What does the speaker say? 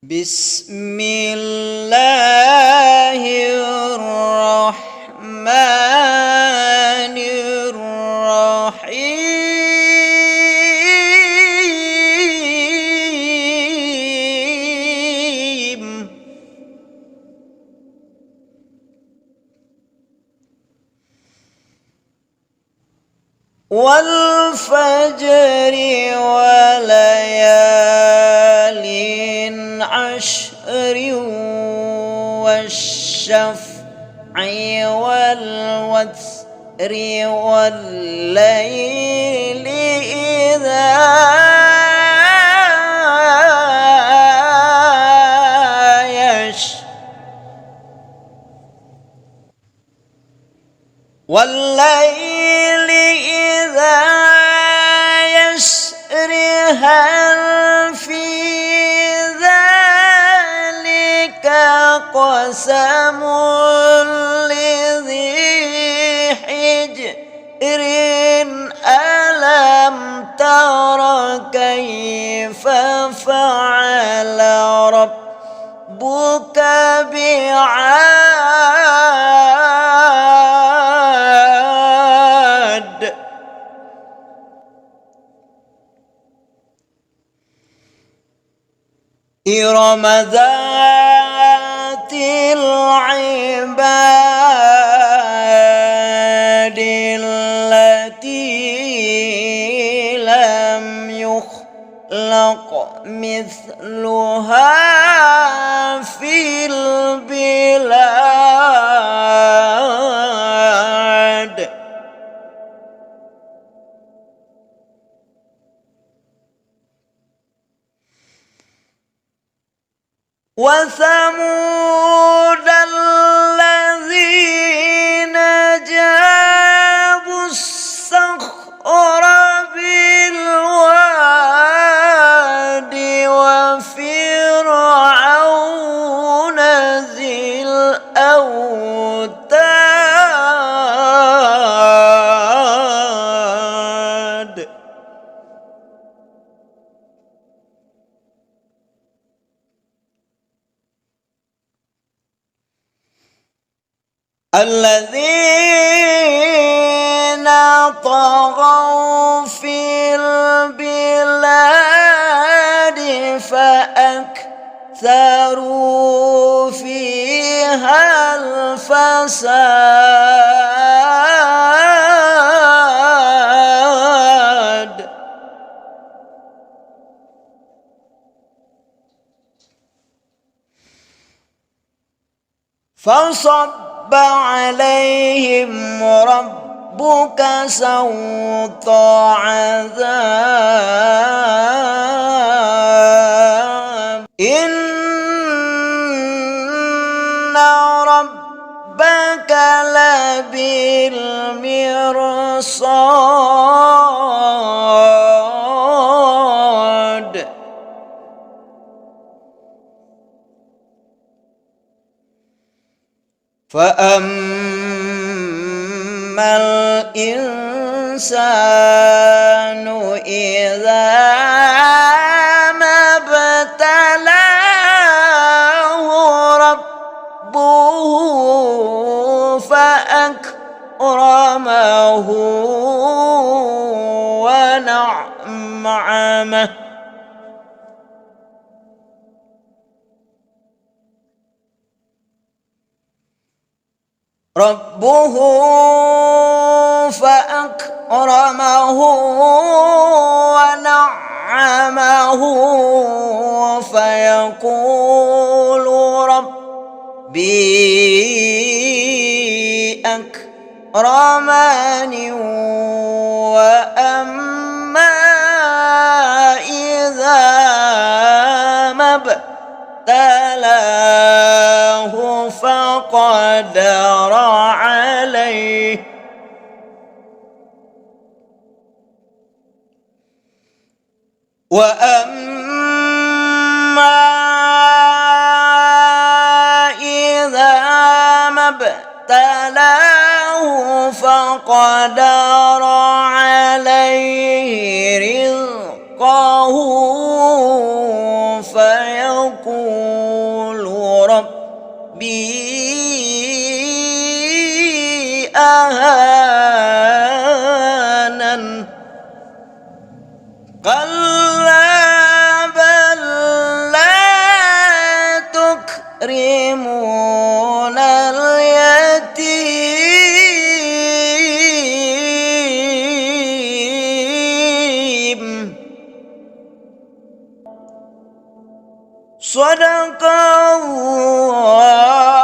بسم الله الرحمن الرحيم والفجر وليال عشر والشفع والوتر والليل إذا يسر والليل إذا يسر هل في ذلك قسم لذي حجر ألم تر كيف فعل ربك بعاد إرم ذات العماد التي لم يخلق مثلها في البلاد وثمود الذين جابوا الصخر بالواد وفرعون ذي الأوتاد الذين طغوا في البلاد فأكثروا فيها الفساد فصب عليهم ربك سوط عذاب إن ربك لبالمرصاد فأما الإنسان إذا ما ابتلاه ربه فأكرمه ونعمه ربه فأكرمه ونعمه فيقول ربي أكرمن وأما إذا ما ابتلاه فقدر عليه وأما إذا ما ابتلاه فقدر عليه رزقه فيقول فيقول ربي أهانن كلا بل لا تكرمون اليتيم صدق الله